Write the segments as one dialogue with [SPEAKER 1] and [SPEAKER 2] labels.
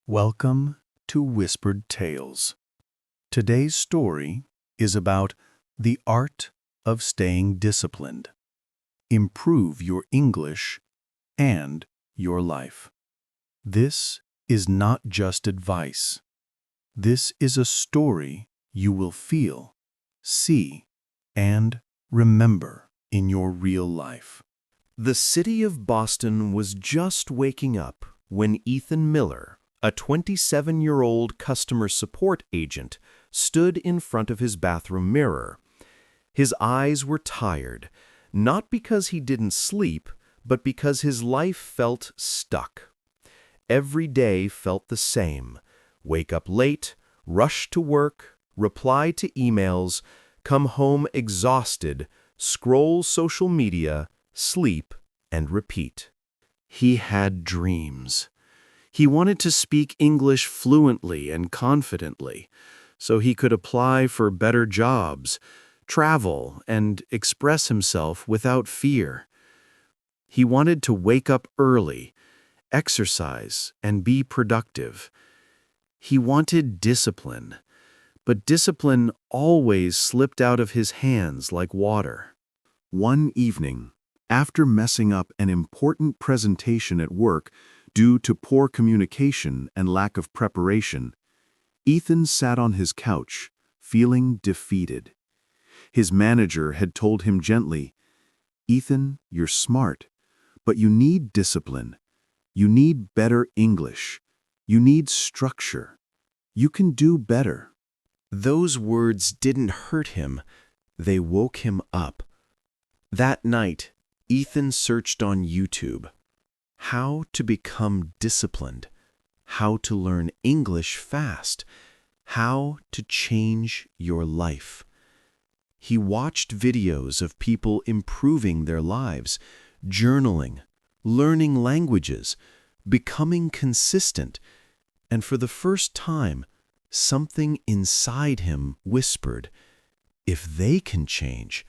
[SPEAKER 1] Welcome to Whispered Tales. Today's story is about the art of staying disciplined. Improve your English and your life. This is not just advice. This is a story you will feel, see, and remember in your real life.
[SPEAKER 2] The city of Boston was just waking up when Ethan Miller, a 27-year-old customer support agent, stood in front of his bathroom mirror. His eyes were tired, not because he didn't sleep, but because his life felt stuck. Every day felt the same. Wake up late, rush to work, reply to emails, come home exhausted, scroll social media, sleep, and repeat. He had dreams. He wanted to speak English fluently and confidently, so he could apply for better jobs, travel, and express himself without fear. He wanted to wake up early, exercise, and be productive. He wanted discipline, but discipline always slipped out of his hands like water. One evening, after messing up an important presentation at work due to poor communication and lack of preparation, Ethan sat on his couch, feeling defeated. His manager had told him gently, "Ethan, you're smart, but you need discipline. You need better English. You need structure. You can do better." Those words didn't hurt him. They woke him up. That night, Ethan searched on YouTube. How to become disciplined, how to learn English fast, how to change your life. He watched videos of people improving their lives, journaling, learning languages, becoming consistent, and for the first time, something inside him whispered, "If they can change,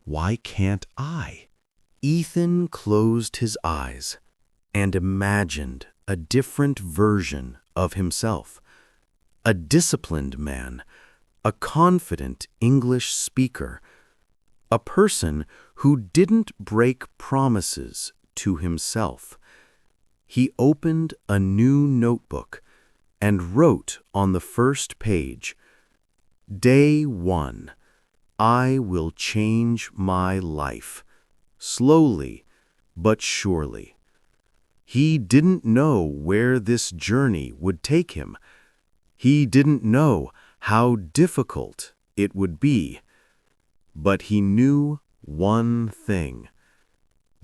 [SPEAKER 2] why can't I?" Ethan closed his eyes and imagined a different version of himself. A disciplined man, a confident English speaker, a person who didn't break promises to himself. He opened a new notebook and wrote on the first page, "Day 1, I will change my life, slowly but surely." He didn't know where this journey would take him. He didn't know how difficult it would be. But he knew one thing.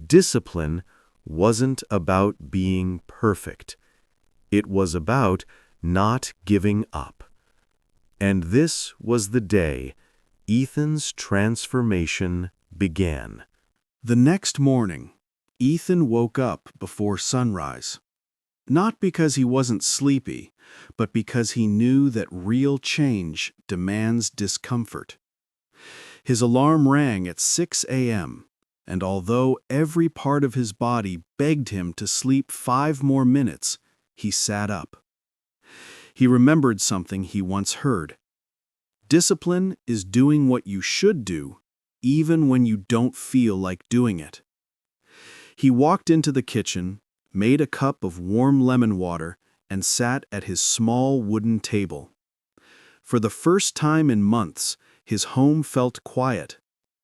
[SPEAKER 2] Discipline wasn't about being perfect. It was about not giving up. And this was the day Ethan's transformation began. The next morning, Ethan woke up before sunrise. Not because he wasn't sleepy, but because he knew that real change demands discomfort. His alarm rang at 6 a.m., and although every part of his body begged him to sleep 5 more minutes, he sat up. He remembered something he once heard. Discipline is doing what you should do, even when you don't feel like doing it. He walked into the kitchen, made a cup of warm lemon water, and sat at his small wooden table. For the first time in months, his home felt quiet,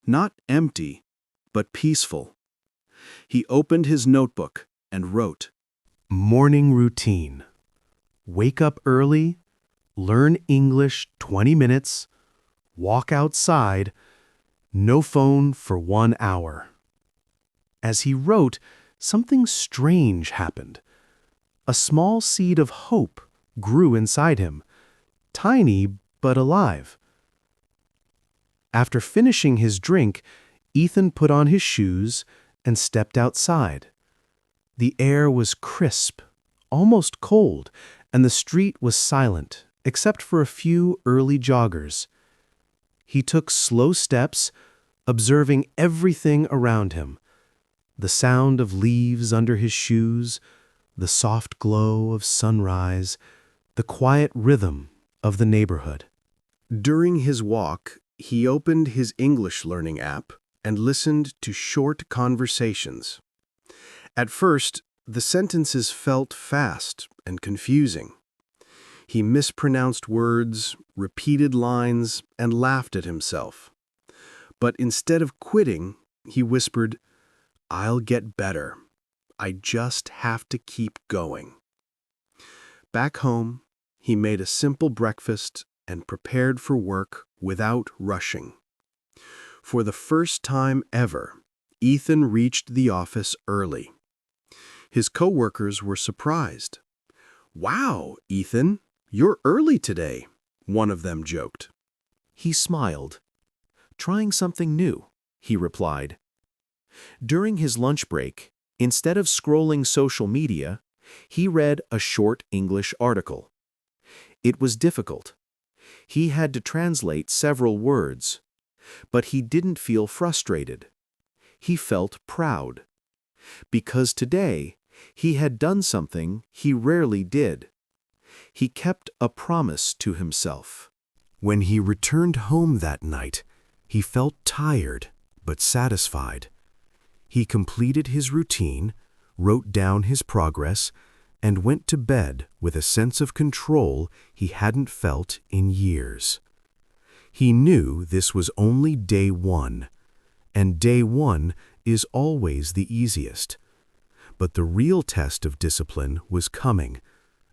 [SPEAKER 2] not empty, but peaceful. He opened his notebook and wrote, "Morning routine. Wake up early, learn English 20 minutes, walk outside, no phone for 1 hour." As he wrote, something strange happened. A small seed of hope grew inside him, tiny but alive. After finishing his drink, Ethan put on his shoes and stepped outside. The air was crisp, almost cold, and the street was silent, except for a few early joggers. He took slow steps, observing everything around him. The sound of leaves under his shoes, the soft glow of sunrise, the quiet rhythm of the neighborhood. During his walk, he opened his English learning app and listened to short conversations. At first, the sentences felt fast and confusing. He mispronounced words, repeated lines, and laughed at himself. But instead of quitting, he whispered, "I'll get better. I just have to keep going." Back home, he made a simple breakfast and prepared for work without rushing. For the first time ever, Ethan reached the office early. His coworkers were surprised. "Wow, Ethan, you're early today," one of them joked. He smiled. "Trying something new," he replied. During his lunch break, instead of scrolling social media, he read a short English article. It was difficult. He had to translate several words, but he didn't feel frustrated. He felt proud. Because today, he had done something he rarely did. He kept a promise to himself. When he returned home that night, he felt tired but satisfied. He completed his routine, wrote down his progress, and went to bed with a sense of control he hadn't felt in years. He knew this was only day one, and day one is always the easiest. But the real test of discipline was coming,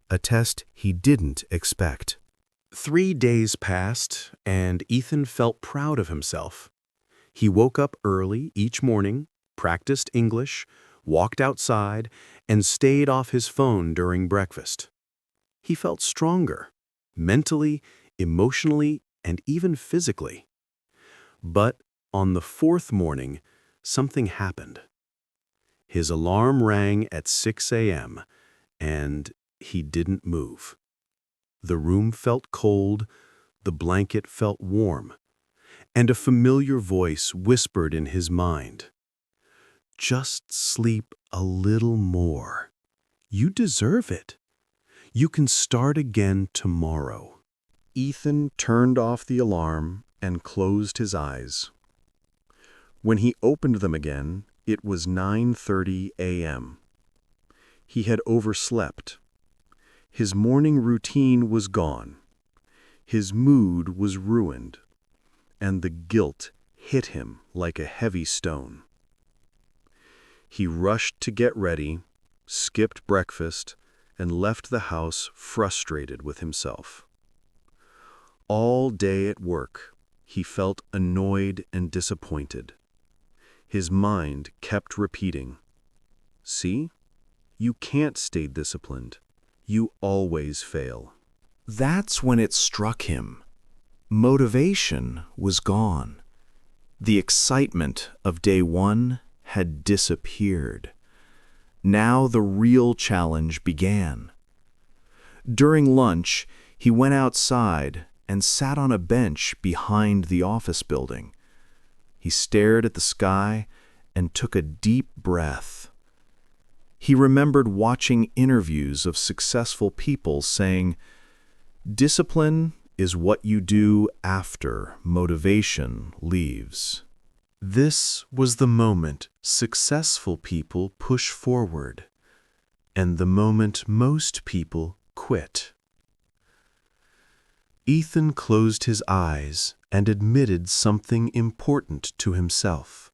[SPEAKER 2] a test he didn't expect. 3 days passed, and Ethan felt proud of himself. He woke up early each morning, practiced English, walked outside, and stayed off his phone during breakfast. He felt stronger, mentally, emotionally, and even physically. But on the 4th morning, something happened. His alarm rang at 6 a.m., and he didn't move. The room felt cold, the blanket felt warm, and a familiar voice whispered in his mind, "Just sleep a little more. You deserve it. You can start again tomorrow." Ethan turned off the alarm and closed his eyes. When he opened them again, it was 9:30 a.m. He had overslept. His morning routine was gone. His mood was ruined, and the guilt hit him like a heavy stone. He rushed to get ready, skipped breakfast, and left the house frustrated with himself. All day at work, he felt annoyed and disappointed. His mind kept repeating, "See? You can't stay disciplined. You always fail." That's when it struck him. Motivation was gone. The excitement of day one had disappeared. Now the real challenge began. During lunch, he went outside and sat on a bench behind the office building. He stared at the sky and took a deep breath. He remembered watching interviews of successful people saying, "Discipline is what you do after motivation leaves." This was the moment successful people push forward, and the moment most people quit. Ethan closed his eyes and admitted something important to himself.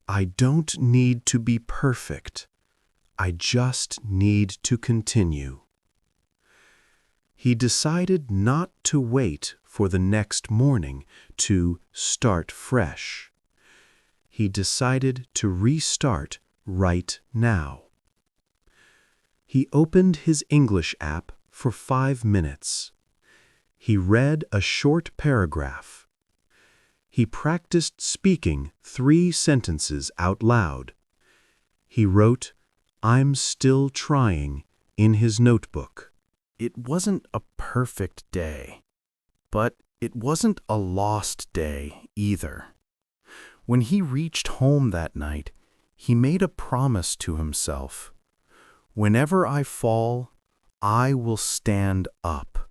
[SPEAKER 2] "I don't need to be perfect. I just need to continue." He decided not to wait for the next morning to start fresh. He decided to restart right now. He opened his English app for 5 minutes. He read a short paragraph. He practiced speaking 3 sentences out loud. He wrote, "I'm still trying," in his notebook. It wasn't a perfect day, but it wasn't a lost day either. When he reached home that night, he made a promise to himself. Whenever I fall, I will stand up.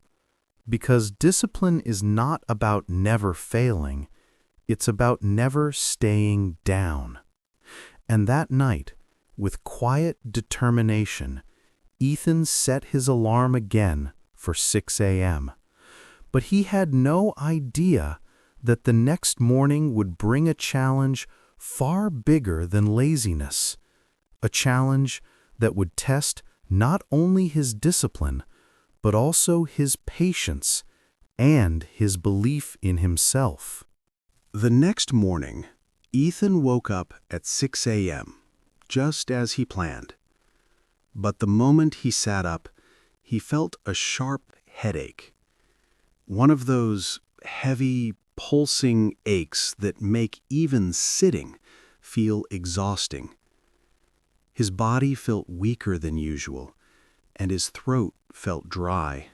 [SPEAKER 2] Because discipline is not about never failing, it's about never staying down. And that night, with quiet determination, Ethan set his alarm again for 6 a.m. But he had no idea that the next morning would bring a challenge far bigger than laziness, a challenge that would test not only his discipline, but also his patience and his belief in himself.
[SPEAKER 1] The next morning, Ethan woke up at 6 a.m., just as he planned. But the moment he sat up, he felt a sharp headache. One of those heavy, pulsing aches that make even sitting feel exhausting. His body felt weaker than usual, and his throat felt dry.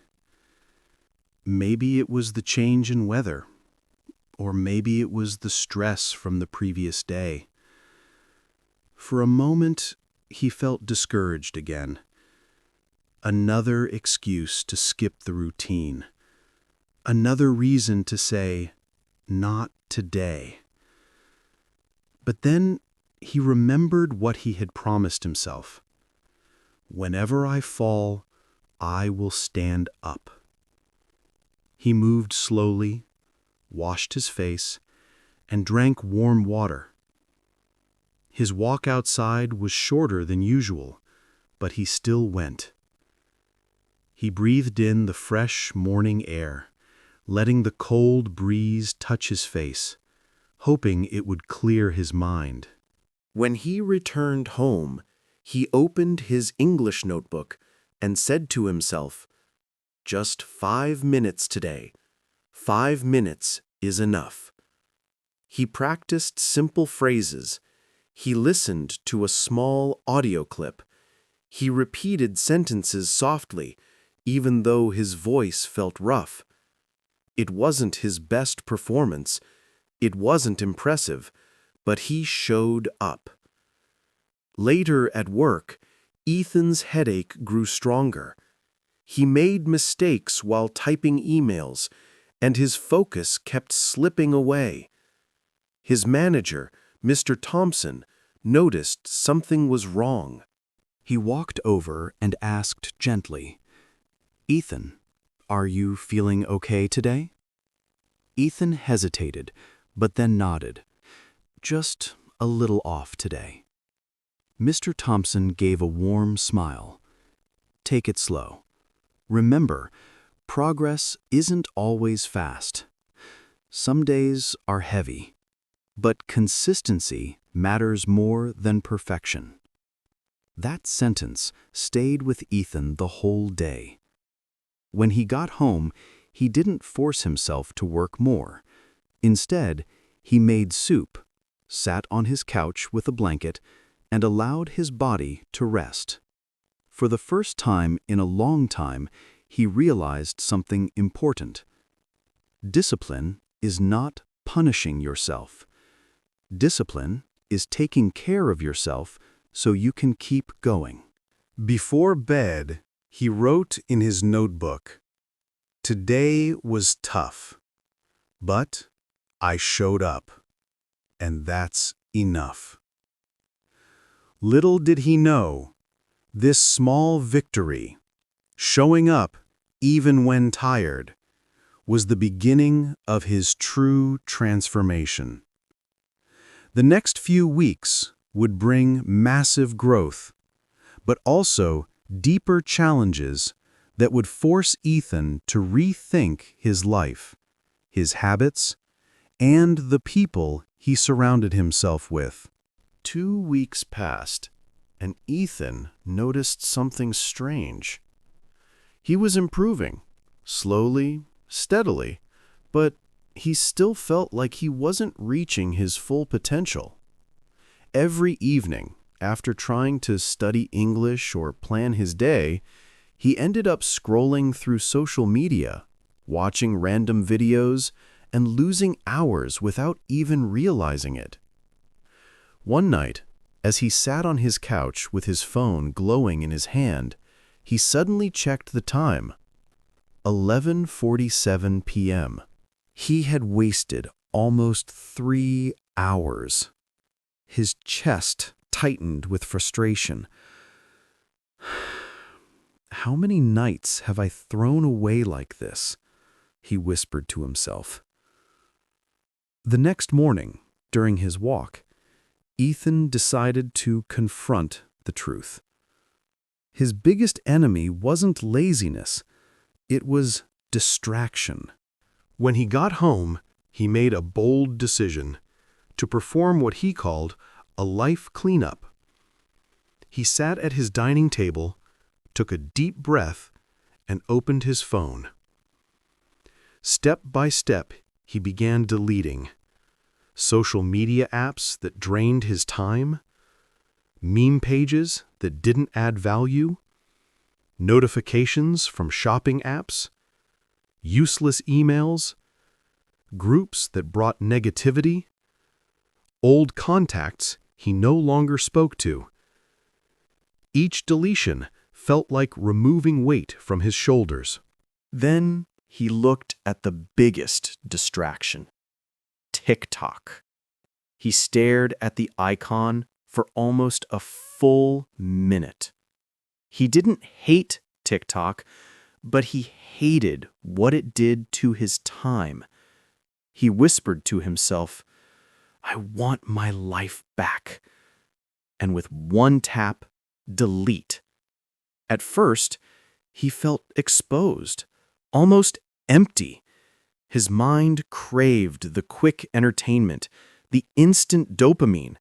[SPEAKER 1] Maybe it was the change in weather, or maybe it was the stress from the previous day. For a moment, he felt discouraged again. Another excuse to skip the routine. Another reason to say, "Not today." But then he remembered what he had promised himself. "Whenever I fall, I will stand up." He moved slowly, washed his face, and drank warm water. His walk outside was shorter than usual, but he still went. He breathed in the fresh morning air, letting the cold breeze touch his face, hoping it would clear his mind.
[SPEAKER 2] When he returned home, he opened his English notebook and said to himself, "Just 5 minutes today. 5 minutes is enough." He practiced simple phrases. He listened to a small audio clip. He repeated sentences softly, even though his voice felt rough. It wasn't his best performance. It wasn't impressive, but he showed up. Later at work, Ethan's headache grew stronger. He made mistakes while typing emails, and his focus kept slipping away. His manager, Mr. Thompson, noticed something was wrong.
[SPEAKER 1] He walked over and asked gently, "Ethan, are you feeling okay today?" Ethan hesitated, but then nodded. "Just a little off today." Mr. Thompson gave a warm smile. "Take it slow. Remember, progress isn't always fast. Some days are heavy, but consistency matters more than perfection." That sentence stayed with Ethan the whole day. When he got home, he didn't force himself to work more. Instead, he made soup, sat on his couch with a blanket, and allowed his body to rest. For the first time in a long time, he realized something important. Discipline is not punishing yourself. Discipline is taking care of yourself so you can keep going. Before bed, he wrote in his notebook, "Today was tough, but I showed up, and that's enough." Little did he know, this small victory, showing up even when tired, was the beginning of his true transformation. The next few weeks would bring massive growth, but also deeper challenges that would force Ethan to rethink his life, his habits, and the people he surrounded himself with. 2 weeks passed, and Ethan noticed something strange. He was improving, slowly, steadily, but he still felt like he wasn't reaching his full potential. Every evening, after trying to study English or plan his day, he ended up scrolling through social media, watching random videos, and losing hours without even realizing it. One night,
[SPEAKER 2] As he sat on his couch with his phone glowing in his hand, he suddenly checked the time. 11:47 p.m. He had wasted almost 3 hours. His chest tightened with frustration. "How many nights have I thrown away like this?" he whispered to himself. The next morning, during his walk, Ethan decided to confront the truth. His biggest enemy wasn't laziness, it was distraction. When he got home, he made a bold decision to perform what he called a life cleanup. He sat at his dining table, took a deep breath, and opened his phone. Step by step, he began deleting social media apps that drained his time, meme pages that didn't add value, notifications from shopping apps, useless emails, groups that brought negativity, old contacts he no longer spoke to. Each deletion felt like removing weight from his shoulders. Then he looked at the biggest distraction: TikTok. He stared at the icon for almost a full minute. He didn't hate TikTok, but he hated what it did to his time. He whispered to himself, "I want my life back." And with one tap, delete. At first, he felt exposed, almost empty. His mind craved the quick entertainment, the instant dopamine.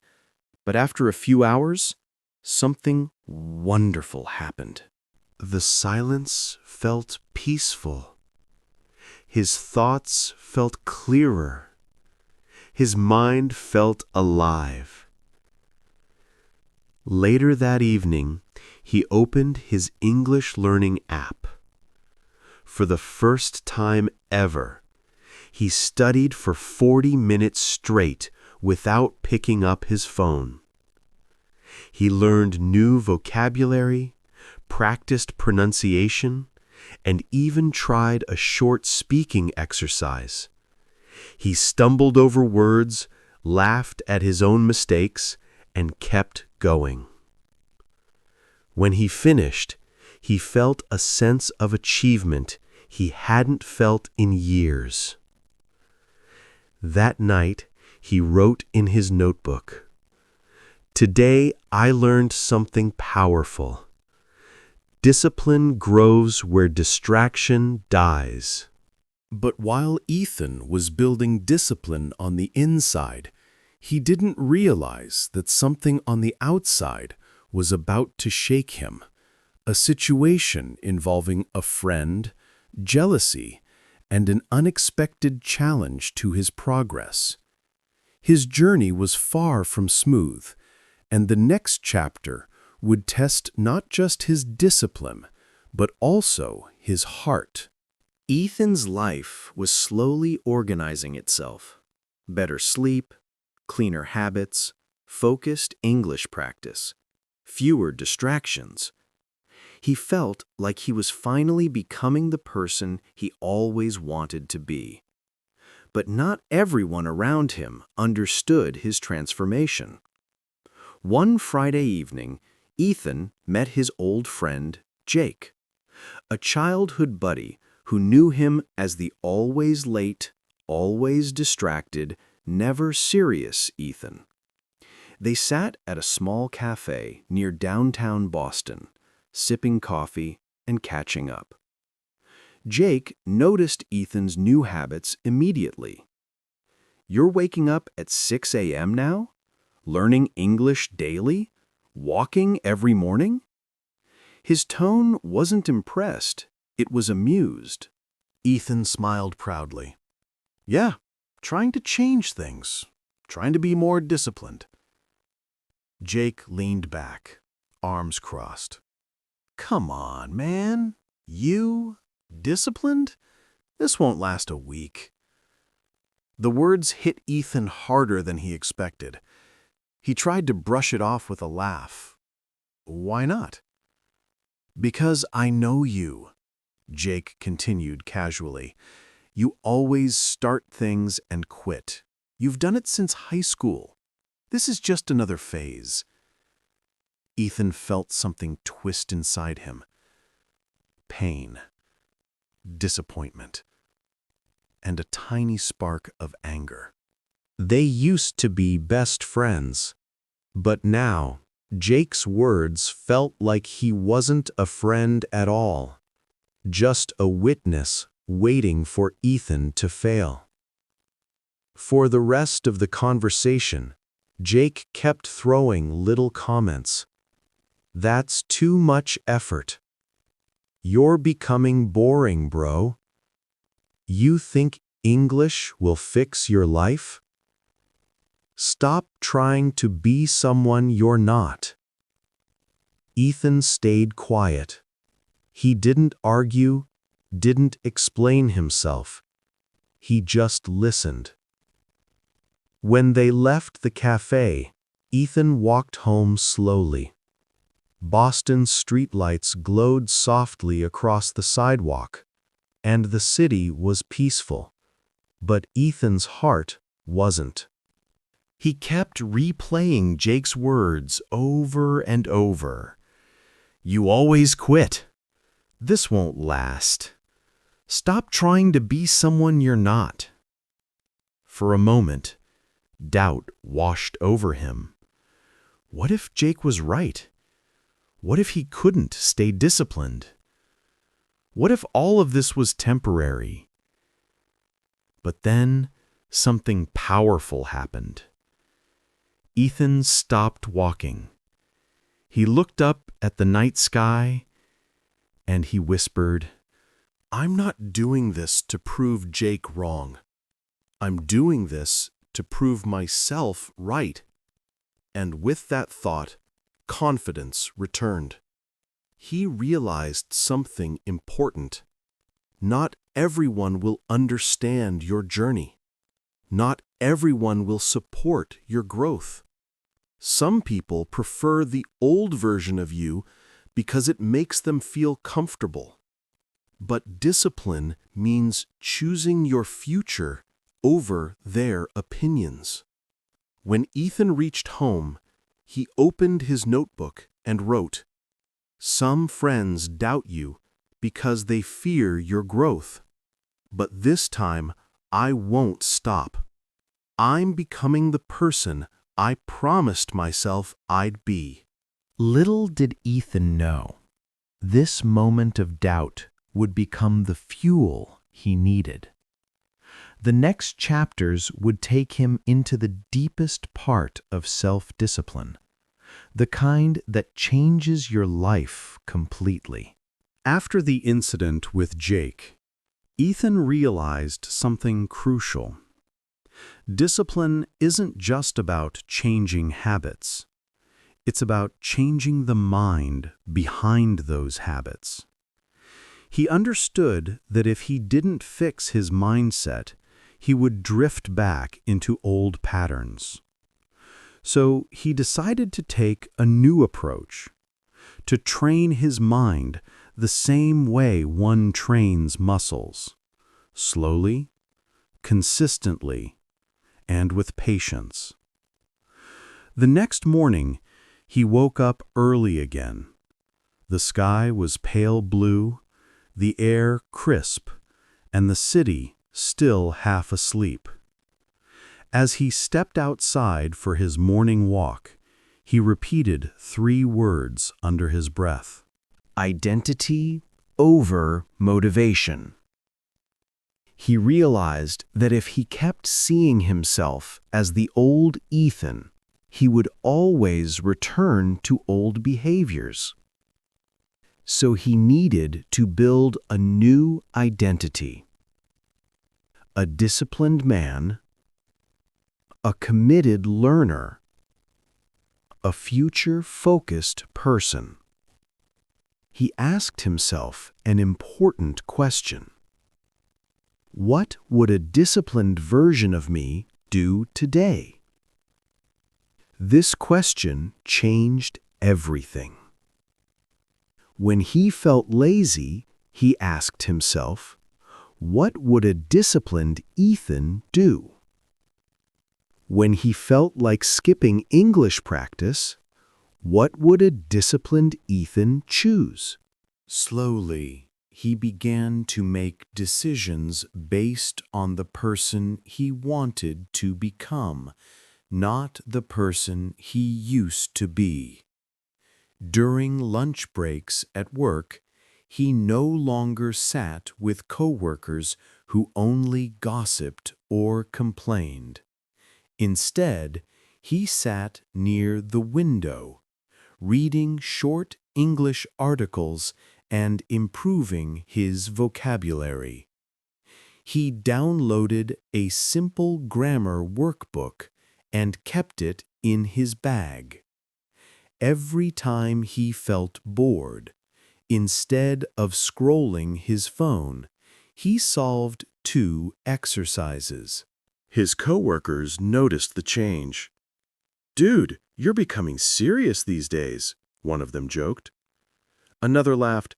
[SPEAKER 2] But after a few hours, something wonderful happened. The silence felt peaceful. His thoughts felt clearer. His mind felt alive. Later that evening, he opened his English learning app. For the first time ever, he studied for 40 minutes straight without picking up his phone. He learned new vocabulary, practiced pronunciation, and even tried a short speaking exercise. He stumbled over words, laughed at his own mistakes, and kept going. When he finished, he felt a sense of achievement he hadn't felt in years. That night, he wrote in his notebook, "Today I learned something powerful. Discipline grows where distraction dies." But while Ethan was building discipline on the inside, he didn't realize that something on the outside was about to shake him. A situation involving a friend, jealousy, and an unexpected challenge to his progress. His journey was far from smooth, and the next chapter would test not just his discipline, but also his heart. Ethan's life was slowly organizing itself. Better sleep, cleaner habits, focused English practice, fewer distractions. He felt like he was finally becoming the person he always wanted to be. But not everyone around him understood his transformation. One Friday evening, Ethan met his old friend, Jake, a childhood buddy who knew him as the always late, always distracted, never serious Ethan. They sat at a small cafe near downtown Boston, sipping coffee and catching up. Jake noticed Ethan's new habits immediately. "You're waking up at 6 a.m. now? Learning English daily? Walking every morning?" His tone wasn't impressed, it was amused. Ethan smiled proudly. "Yeah, trying to change things, trying to be more disciplined." Jake leaned back, arms crossed. "Come on, man. You? Disciplined? This won't last a week." The words hit Ethan harder than he expected. He tried to brush it off with a laugh. Why not? Because I know you, Jake continued casually. You always start things and quit. You've done it since high school. This is just another phase. Ethan felt something twist inside him. Pain, disappointment, and a tiny spark of anger. They used to be best friends, but now Jake's words felt like he wasn't a friend at all, just a witness waiting for Ethan to fail. For the rest of the conversation, Jake kept throwing little comments. That's too much effort. You're becoming boring, bro. You think English will fix your life? Stop trying to be someone you're not. Ethan stayed quiet. He didn't argue, didn't explain himself. He just listened. When they left the cafe, Ethan walked home slowly. Boston's streetlights glowed softly across the sidewalk, and the city was peaceful. But Ethan's heart wasn't. He kept replaying Jake's words over and over. You always quit. This won't last. Stop trying to be someone you're not. For a moment, doubt washed over him. What if Jake was right? What if he couldn't stay disciplined? What if all of this was temporary? But then something powerful happened. Ethan stopped walking. He looked up at the night sky, and he whispered, I'm not doing this to prove Jake wrong. I'm doing this to prove myself right. And with that thought, confidence returned. He realized something important. Not everyone will understand your journey. Not everyone will support your growth. Some people prefer the old version of you because it makes them feel comfortable. But discipline means choosing your future over their opinions. When Ethan reached home, he opened his notebook and wrote, Some friends doubt you because they fear your growth. But this time, I won't stop. I'm becoming the person I promised myself I'd be. Little did Ethan know, this moment of doubt would become the fuel he needed. The next chapters would take him into the deepest part of self-discipline, the kind that changes your life completely. After the incident with Jake, Ethan realized something crucial. Discipline isn't just about changing habits. It's about changing the mind behind those habits. He understood that if he didn't fix his mindset, he would drift back into old patterns. So he decided to take a new approach, to train his mind the same way one trains muscles, slowly, consistently, and with patience. The next morning, he woke up early again. The sky was pale blue, the air crisp, and the city still half asleep. As he stepped outside for his morning walk, he repeated 3 words under his breath. Identity over motivation. He realized that if he kept seeing himself as the old Ethan, he would always return to old behaviors. So he needed to build a new identity. A disciplined man, a committed learner, a future-focused person. He asked himself an important question. What would a disciplined version of me do today? This question changed everything. When he felt lazy, he asked himself, what would a disciplined Ethan do? When he felt like skipping English practice, what would a disciplined Ethan choose? Slowly, he began to make decisions based on the person he wanted to become, not the person he used to be. During lunch breaks at work, he no longer sat with coworkers who only gossiped or complained. Instead, he sat near the window, reading short English articles and improving his vocabulary. He downloaded a simple grammar workbook and kept it in his bag. Every time he felt bored, instead of scrolling his phone, he solved 2 exercises. His coworkers noticed the change. "Dude, you're becoming serious these days," one of them joked. Another laughed,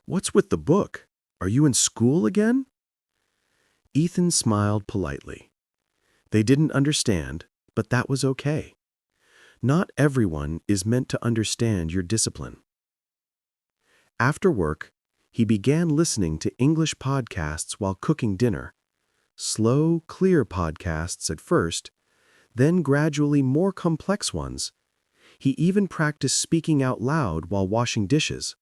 [SPEAKER 2] "What's with the book? Are you in school again?" Ethan smiled politely. They didn't understand, but that was okay. Not everyone is meant to understand your discipline. After work, he began listening to English podcasts while cooking dinner. Slow, clear podcasts at first, then gradually more complex ones. He even practiced speaking out loud while washing dishes.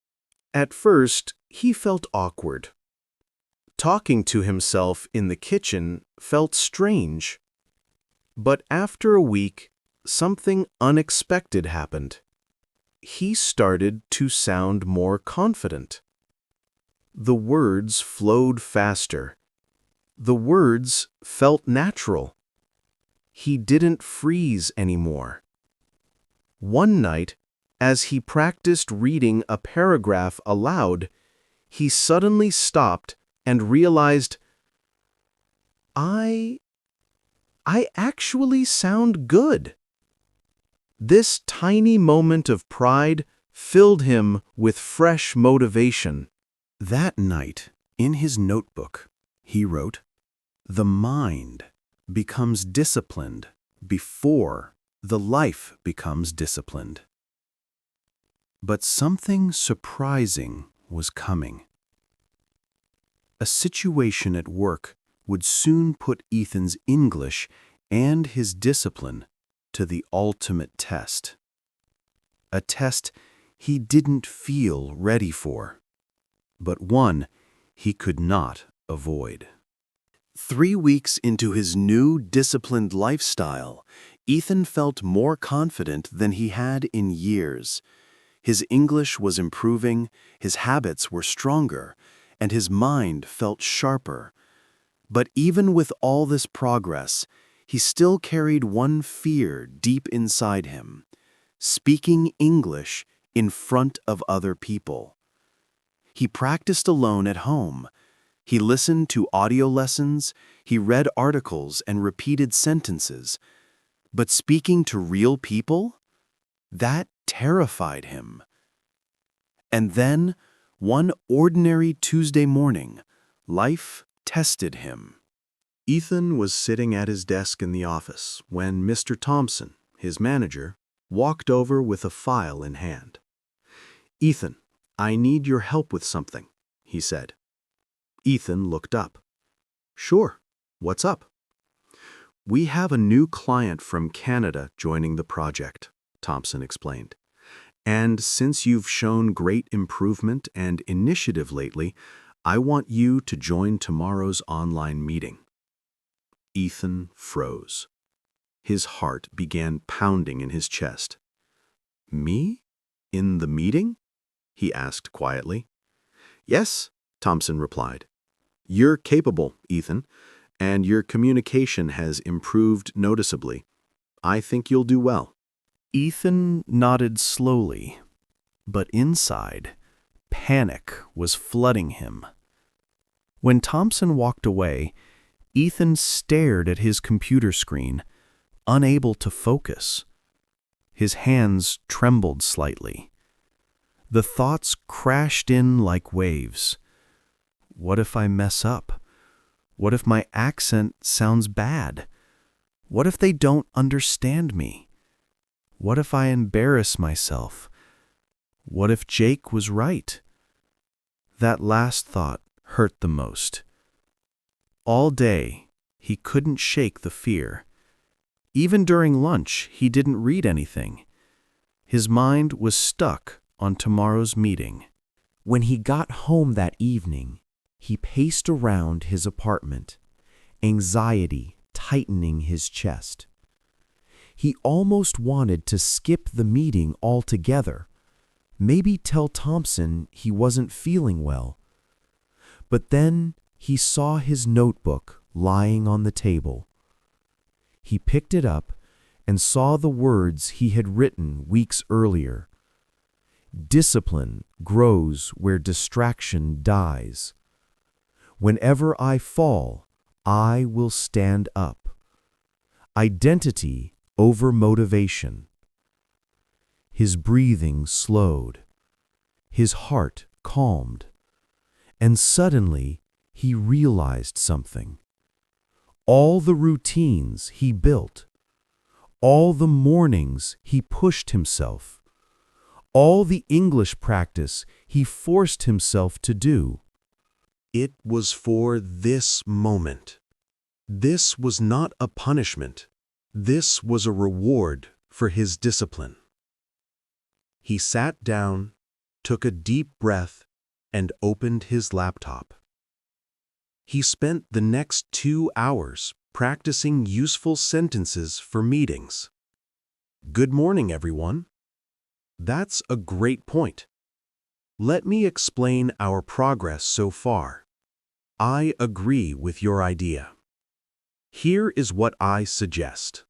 [SPEAKER 2] At first, he felt awkward. Talking to himself in the kitchen felt strange. But after a week, something unexpected happened. He started to sound more confident. The words flowed faster. The words felt natural. He didn't freeze anymore. One night, as he practiced reading a paragraph aloud, he suddenly stopped and realized, I actually sound good. This tiny moment of pride filled him with fresh motivation. That night, in his notebook, he wrote, "The mind becomes disciplined before the life becomes disciplined." But something surprising was coming. A situation at work would soon put Ethan's English and his discipline to the ultimate test. A test he didn't feel ready for, but one he could not avoid. 3 weeks into his new disciplined lifestyle, Ethan felt more confident than he had in years. His English was improving, his habits were stronger, and his mind felt sharper. But even with all this progress, he still carried one fear deep inside him: speaking English in front of other people. He practiced alone at home. He listened to audio lessons, he read articles and repeated sentences. But speaking to real people? That terrified him. And then, one ordinary Tuesday morning, life tested him. Ethan was sitting at his desk in the office when Mr. Thompson, his manager, walked over with a file in hand. "Ethan, I need your help with something," he said. Ethan looked up. "Sure, what's up?" "We have a new client from Canada joining the project," Thompson explained. "And since you've shown great improvement and initiative lately, I want you to join tomorrow's online meeting." Ethan froze. His heart began pounding in his chest. "Me? In the meeting?" he asked quietly. "Yes," Thompson replied. "You're capable, Ethan, and your communication has improved noticeably. I think you'll do well." Ethan nodded slowly, but inside, panic was flooding him. When Thompson walked away, Ethan stared at his computer screen, unable to focus. His hands trembled slightly. The thoughts crashed in like waves. What if I mess up? What if my accent sounds bad? What if they don't understand me? What if I embarrass myself? What if Jake was right? That last thought hurt the most. All day, he couldn't shake the fear. Even during lunch, he didn't read anything. His mind was stuck on tomorrow's meeting.
[SPEAKER 3] When he got home that evening, he paced around his apartment, anxiety tightening his chest. He almost wanted to skip the meeting altogether, maybe tell Thompson he wasn't feeling well. But then he saw his notebook lying on the table. He picked it up and saw the words he had written weeks earlier. Discipline grows where distraction dies. Whenever I fall, I will stand up. Identity over motivation. His breathing slowed. His heart calmed. And suddenly, he realized something. All the routines he built, all the mornings he pushed himself, all the English practice he forced himself to do.
[SPEAKER 2] It was for this moment. This was not a punishment. This was a reward for his discipline. He sat down, took a deep breath, and opened his laptop. He spent the next 2 hours practicing useful sentences for meetings. Good morning, everyone. That's a great point. Let me explain our progress so far. I agree with your idea. Here is what I suggest.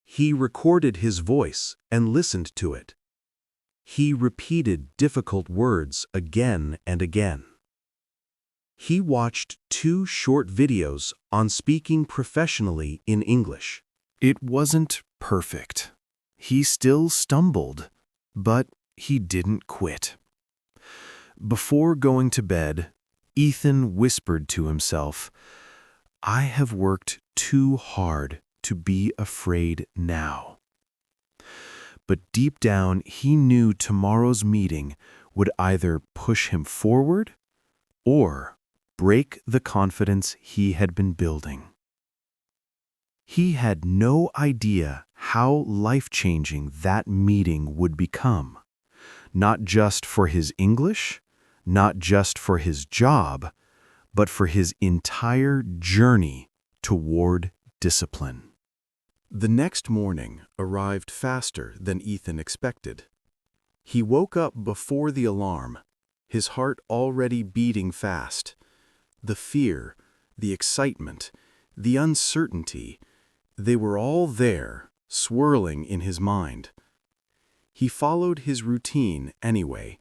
[SPEAKER 2] He recorded his voice and listened to it. He repeated difficult words again and again. He watched 2 short videos on speaking professionally in English.
[SPEAKER 1] It wasn't perfect. He still stumbled, but he didn't quit. Before going to bed, Ethan whispered to himself, "I have worked too hard to be afraid now." But deep down, he knew tomorrow's meeting would either push him forward or break the confidence he had been building. He had no idea how life-changing that meeting would become, not just for his English, not just for his job, but for his entire journey toward discipline. The next morning arrived faster than Ethan expected. He woke up before the alarm, his heart already beating fast. The fear, the excitement, the uncertainty, they were all there, swirling in his mind. He followed his routine anyway.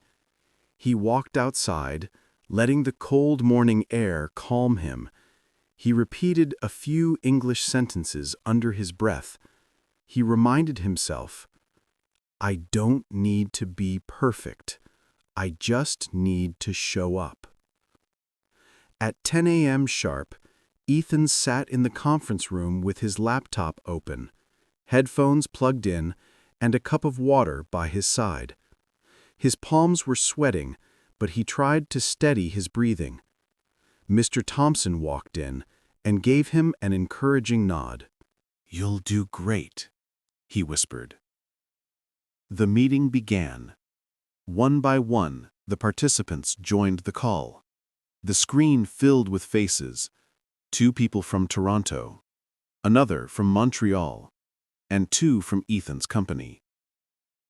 [SPEAKER 1] He walked outside, letting the cold morning air calm him. He repeated a few English sentences under his breath. He reminded himself, "I don't need to be perfect. I just need to show up." At 10 a.m. sharp, Ethan sat in the conference room with his laptop open, headphones plugged in, and a cup of water by his side. His palms were sweating, but he tried to steady his breathing. Mr. Thompson walked in and gave him an encouraging nod. "You'll do great," he whispered. The meeting began. One by one, the participants joined the call. The screen filled with faces, 2 people from Toronto, another from Montreal, and 2 from Ethan's company.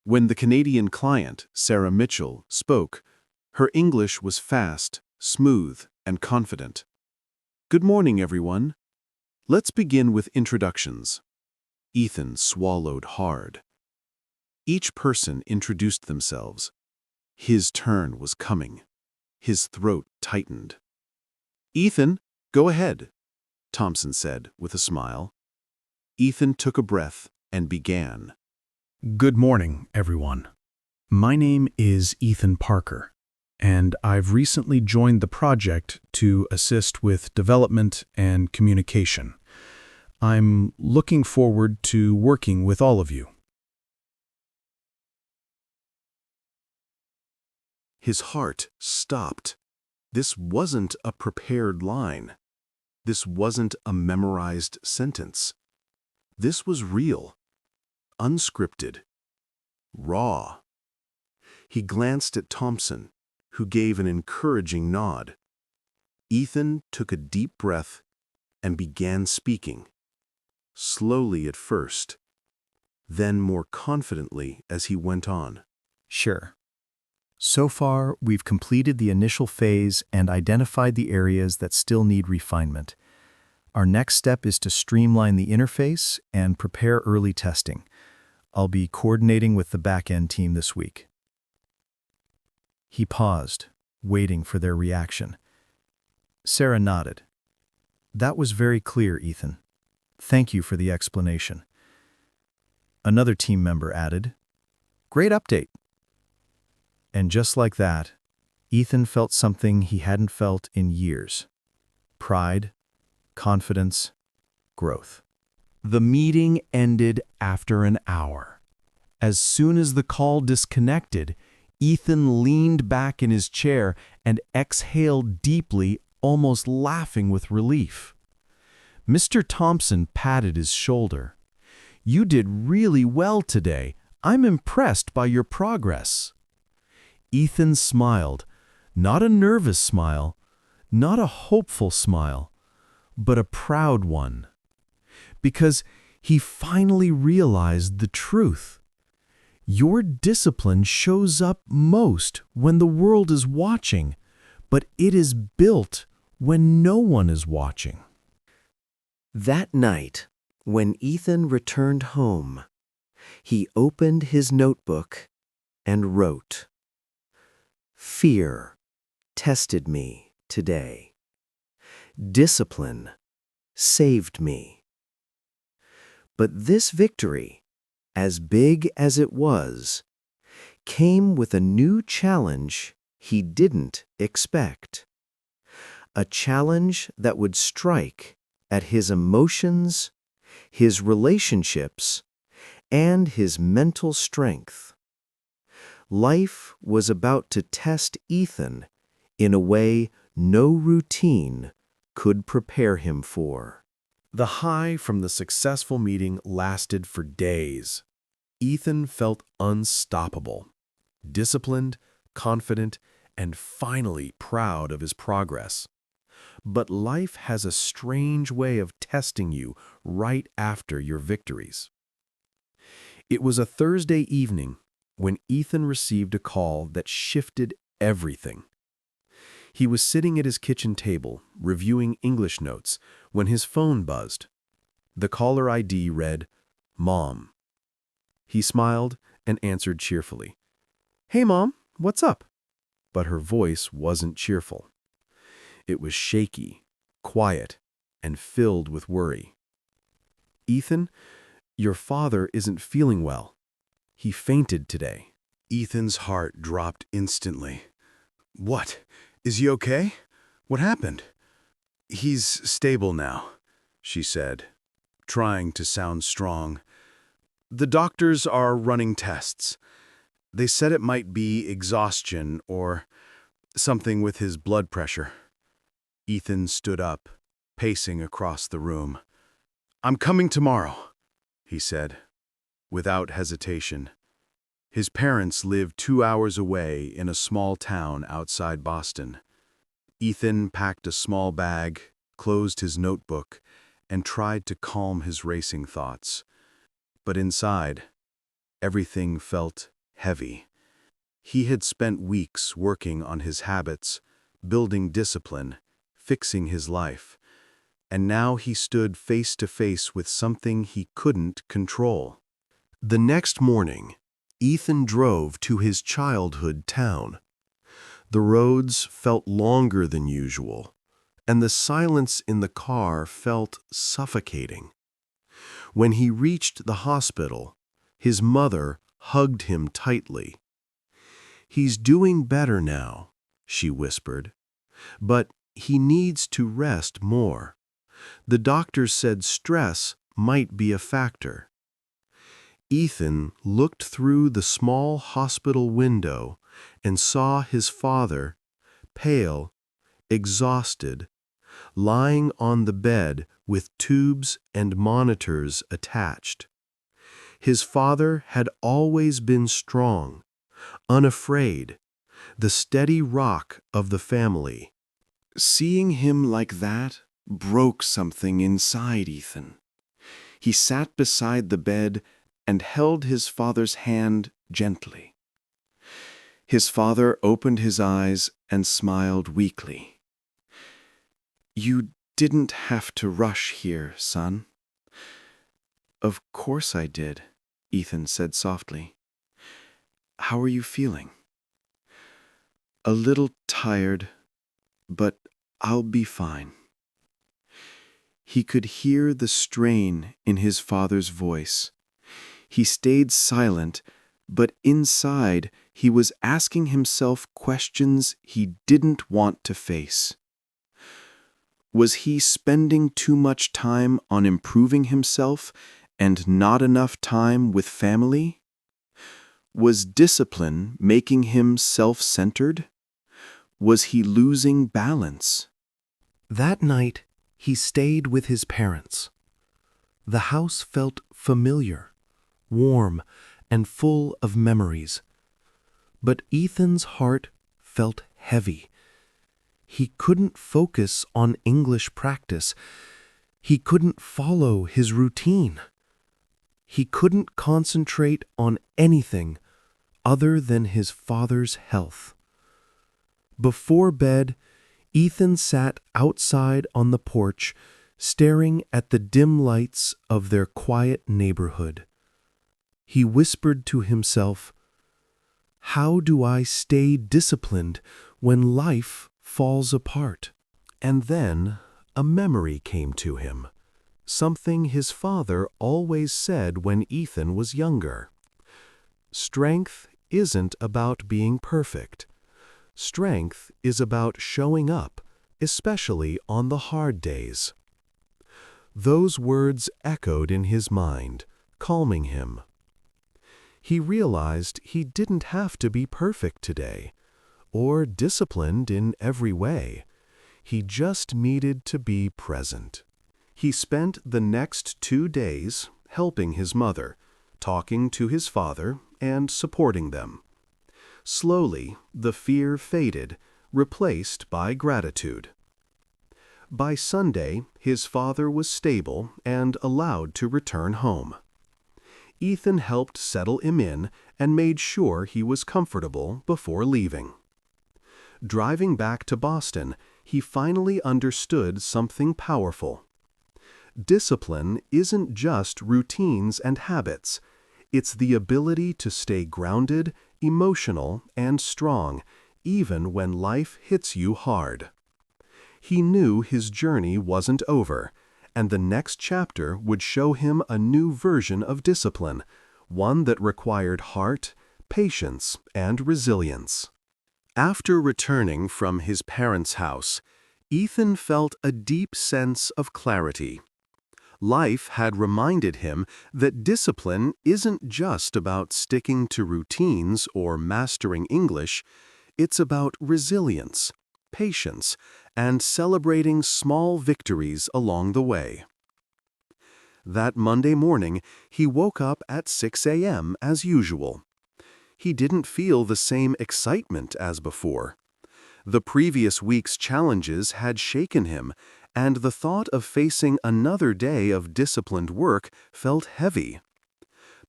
[SPEAKER 1] When the Canadian client, Sarah Mitchell, spoke, her English was fast, smooth, and confident. "Good morning, everyone. Let's begin with introductions." Ethan swallowed hard. Each person introduced themselves. His turn was coming. His throat tightened. "Ethan, go ahead," Thompson said with a smile. Ethan took a breath and began. Good morning, everyone. My name is Ethan Parker, and I've recently joined the project to assist with development and communication. I'm looking forward to working with all of you.
[SPEAKER 2] His heart stopped. This wasn't a prepared line. This wasn't a memorized sentence. This was real, unscripted, raw. He glanced at Thompson, who gave an encouraging nod. Ethan took a deep breath and began speaking, slowly at first, then more confidently as he went on.
[SPEAKER 4] Sure. So far, we've completed the initial phase and identified the areas that still need refinement. Our next step is to streamline the interface and prepare early testing. I'll be coordinating with the back-end team this week. He paused, waiting for their reaction. Sarah nodded. That was very clear, Ethan. Thank you for the explanation. Another team member added, Great update. And just like that, Ethan felt something he hadn't felt in years. Pride, confidence, growth.
[SPEAKER 3] The meeting ended after an hour. As soon as the call disconnected, Ethan leaned back in his chair and exhaled deeply, almost laughing with relief. Mr. Thompson patted his shoulder. You did really well today. I'm impressed by your progress. Ethan smiled, not a nervous smile, not a hopeful smile, but a proud one. Because he finally realized the truth. Your discipline shows up most when the world is watching, but it is built when no one is watching.
[SPEAKER 5] That night, when Ethan returned home, he opened his notebook and wrote, Fear tested me today. Discipline saved me. But this victory, as big as it was, came with a new challenge he didn't expect. A challenge that would strike at his emotions, his relationships, and his mental strength. Life was about to test Ethan in a way no routine could prepare him for.
[SPEAKER 2] The high from the successful meeting lasted for days. Ethan felt unstoppable, disciplined, confident, and finally proud of his progress. But life has a strange way of testing you right after your victories. It was a Thursday evening when Ethan received a call that shifted everything. He was sitting at his kitchen table, reviewing English notes, when his phone buzzed. The caller ID read, Mom. He smiled and answered cheerfully. Hey, Mom, what's up? But her voice wasn't cheerful. It was shaky, quiet, and filled with worry. Ethan, your father isn't feeling well. He fainted today. Ethan's heart dropped instantly. What? Is he okay? What happened? He's stable now, she said, trying to sound strong. The doctors are running tests. They said it might be exhaustion or something with his blood pressure. Ethan stood up, pacing across the room. I'm coming tomorrow, he said, without hesitation. His parents lived 2 hours away in a small town outside Boston. Ethan packed a small bag, closed his notebook, and tried to calm his racing thoughts. But inside, everything felt heavy. He had spent weeks working on his habits, building discipline, fixing his life, and now he stood face to face with something he couldn't control. The next morning, Ethan drove to his childhood town. The roads felt longer than usual, and the silence in the car felt suffocating. When he reached the hospital, His mother hugged him tightly. "He's doing better now," she whispered. "But he needs to rest more. The doctor said stress might be a factor." Ethan looked through the small hospital window and saw his father, pale, exhausted, lying on the bed with tubes and monitors attached. His father had always been strong, unafraid, the steady rock of the family. Seeing him like that broke something inside Ethan. He sat beside the bed and held his father's hand gently. His father opened his eyes and smiled weakly. "You didn't have to rush here, son." "Of course I did," Ethan said softly. "How are you feeling?" "A little tired, but I'll be fine." He could hear the strain in his father's voice. He stayed silent, but inside he was asking himself questions he didn't want to face. Was he spending too much time on improving himself and not enough time with family? Was discipline making him self-centered? Was he losing balance? That night, he stayed with his parents. The house felt familiar, warm, and full of memories. But Ethan's heart felt heavy. He couldn't focus on English practice. He couldn't follow his routine. He couldn't concentrate on anything other than his father's health. Before bed, Ethan sat outside on the porch, staring at the dim lights of their quiet neighborhood. He whispered to himself, "How do I stay disciplined when life falls apart?" And then a memory came to him, something his father always said when Ethan was younger. Strength isn't about being perfect. Strength is about showing up, especially on the hard days. Those words echoed in his mind, calming him. He realized he didn't have to be perfect today, or disciplined in every way. He just needed to be present. He spent the next 2 days helping his mother, talking to his father, and supporting them. Slowly, the fear faded, replaced by gratitude. By Sunday, his father was stable and allowed to return home. Ethan helped settle him in and made sure he was comfortable before leaving. Driving back to Boston, he finally understood something powerful. Discipline isn't just routines and habits. It's the ability to stay grounded, emotional, and strong, even when life hits you hard. He knew his journey wasn't over, and the next chapter would show him a new version of discipline, one that required heart, patience, and resilience. After returning from his parents' house, Ethan felt a deep sense of clarity. Life had reminded him that discipline isn't just about sticking to routines or mastering English. It's about resilience, patience, and celebrating small victories along the way. That Monday morning, he woke up at 6 a.m. as usual. He didn't feel the same excitement as before. The previous week's challenges had shaken him, and the thought of facing another day of disciplined work felt heavy.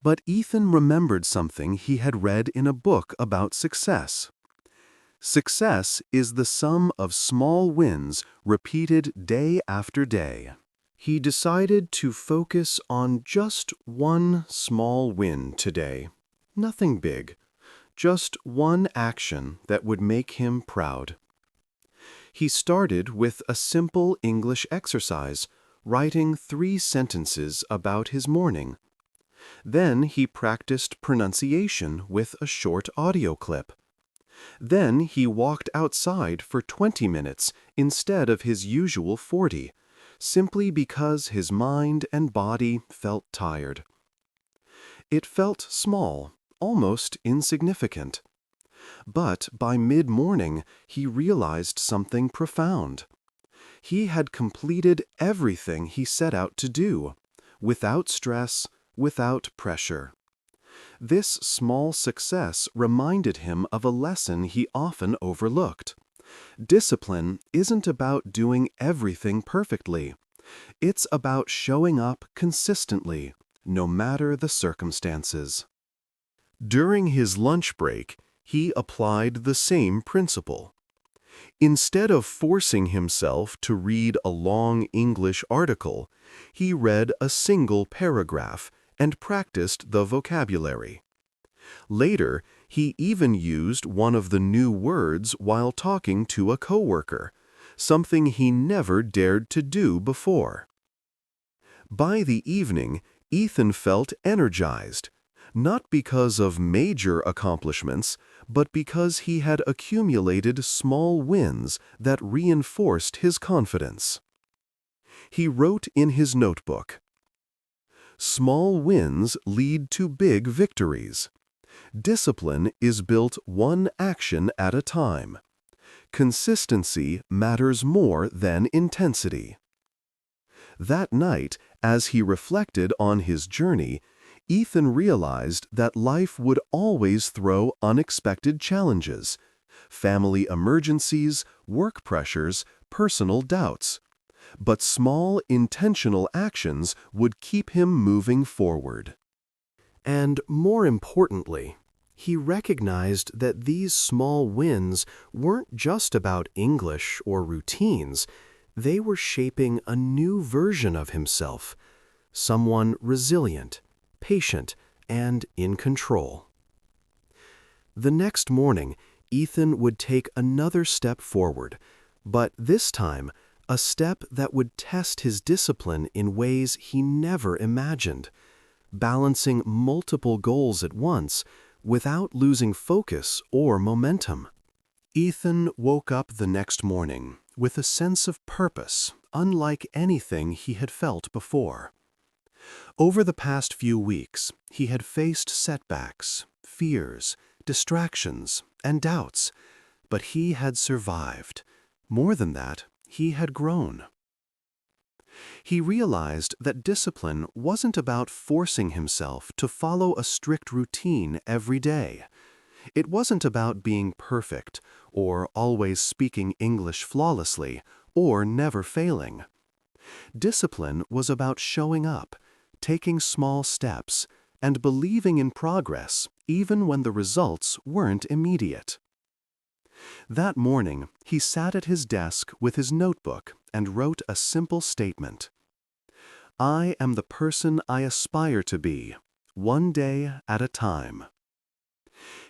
[SPEAKER 2] But Ethan remembered something he had read in a book about success. Success is the sum of small wins repeated day after day. He decided to focus on just one small win today. Nothing big, just one action that would make him proud. He started with a simple English exercise, writing 3 sentences about his morning. Then he practiced pronunciation with a short audio clip. Then he walked outside for 20 minutes instead of his usual 40, simply because his mind and body felt tired. It felt small, almost insignificant. But by mid-morning, he realized something profound. He had completed everything he set out to do, without stress, without pressure. This small success reminded him of a lesson he often overlooked. Discipline isn't about doing everything perfectly. It's about showing up consistently, no matter the circumstances. During his lunch break, he applied the same principle. Instead of forcing himself to read a long English article, he read a single paragraph and practiced the vocabulary. Later, he even used one of the new words while talking to a coworker, something he never dared to do before. By the evening, Ethan felt energized, not because of major accomplishments, but because he had accumulated small wins that reinforced his confidence. He wrote in his notebook, "Small wins lead to big victories. Discipline is built one action at a time. Consistency matters more than intensity." That night, as he reflected on his journey, Ethan realized that life would always throw unexpected challenges, family emergencies, work pressures, personal doubts. But small, intentional actions would keep him moving forward. And more importantly, he recognized that these small wins weren't just about English or routines. They were shaping a new version of himself, someone resilient, patient, and in control. The next morning, Ethan would take another step forward, but this time, a step that would test his discipline in ways he never imagined, balancing multiple goals at once without losing focus or momentum. Ethan woke up the next morning with a sense of purpose unlike anything he had felt before. Over the past few weeks, he had faced setbacks, fears, distractions, and doubts, but he had survived. More than that, he had grown. He realized that discipline wasn't about forcing himself to follow a strict routine every day. It wasn't about being perfect, or always speaking English flawlessly, or never failing. Discipline was about showing up, taking small steps, and believing in progress even when the results weren't immediate. That morning, he sat at his desk with his notebook and wrote a simple statement. "I am the person I aspire to be, one day at a time."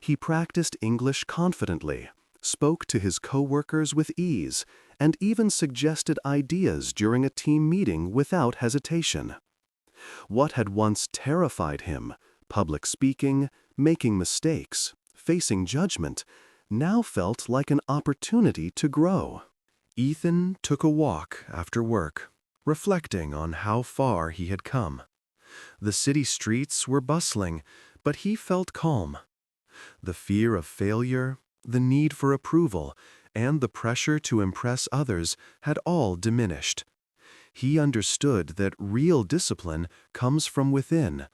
[SPEAKER 2] He practiced English confidently, spoke to his coworkers with ease, and even suggested ideas during a team meeting without hesitation. What had once terrified him, public speaking, making mistakes, facing judgment, now felt like an opportunity to grow. Ethan took a walk after work, reflecting on how far he had come. The city streets were bustling, but he felt calm. The fear of failure, the need for approval, and the pressure to impress others had all diminished. He understood that real discipline comes from within,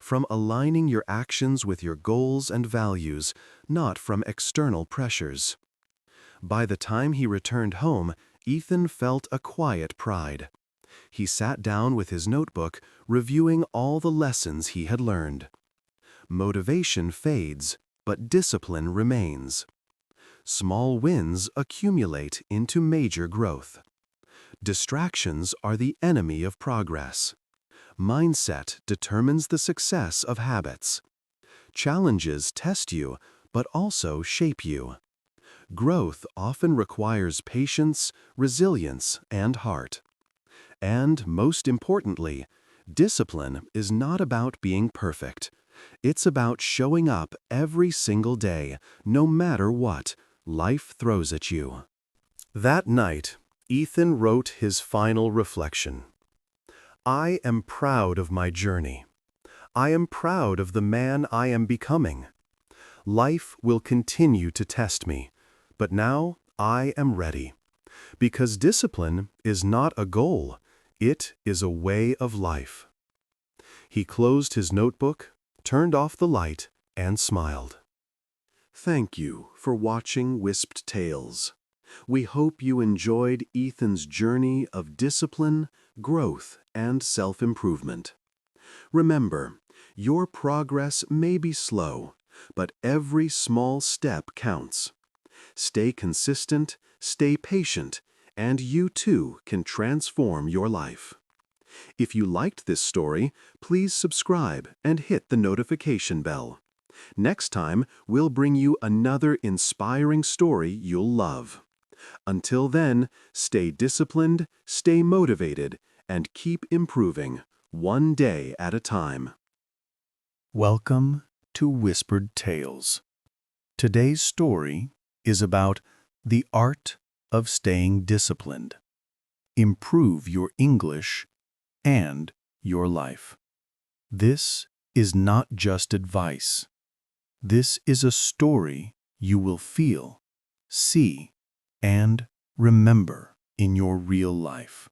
[SPEAKER 2] from aligning your actions with your goals and values, not from external pressures. By the time he returned home, Ethan felt a quiet pride. He sat down with his notebook, reviewing all the lessons he had learned. Motivation fades, but discipline remains. Small wins accumulate into major growth. Distractions are the enemy of progress. Mindset determines the success of habits. Challenges test you, but also shape you. Growth often requires patience, resilience, and heart. And most importantly, Discipline is not about being perfect. It's about showing up every single day, no matter what life throws at you. That night, Ethan wrote his final reflection. I am proud of my journey. I am proud of the man I am becoming. Life will continue to test me, but now I am ready. Because discipline is not a goal, it is a way of life. He closed his notebook, turned off the light, and smiled. Thank you for watching Wisped Tales. We hope you enjoyed Ethan's journey of discipline, growth, and self-improvement. Remember, your progress may be slow, but every small step counts. Stay consistent, stay patient, and you too can transform your life. If you liked this story, please subscribe and hit the notification bell. Next time, we'll bring you another inspiring story you'll love. Until then, stay disciplined, stay motivated, and keep improving, one day at a time.
[SPEAKER 1] Welcome to Whispered Tales. Today's story is about the art of staying disciplined. Improve your English and your life. This is not just advice. This is a story you will feel, see, and remember in your real life.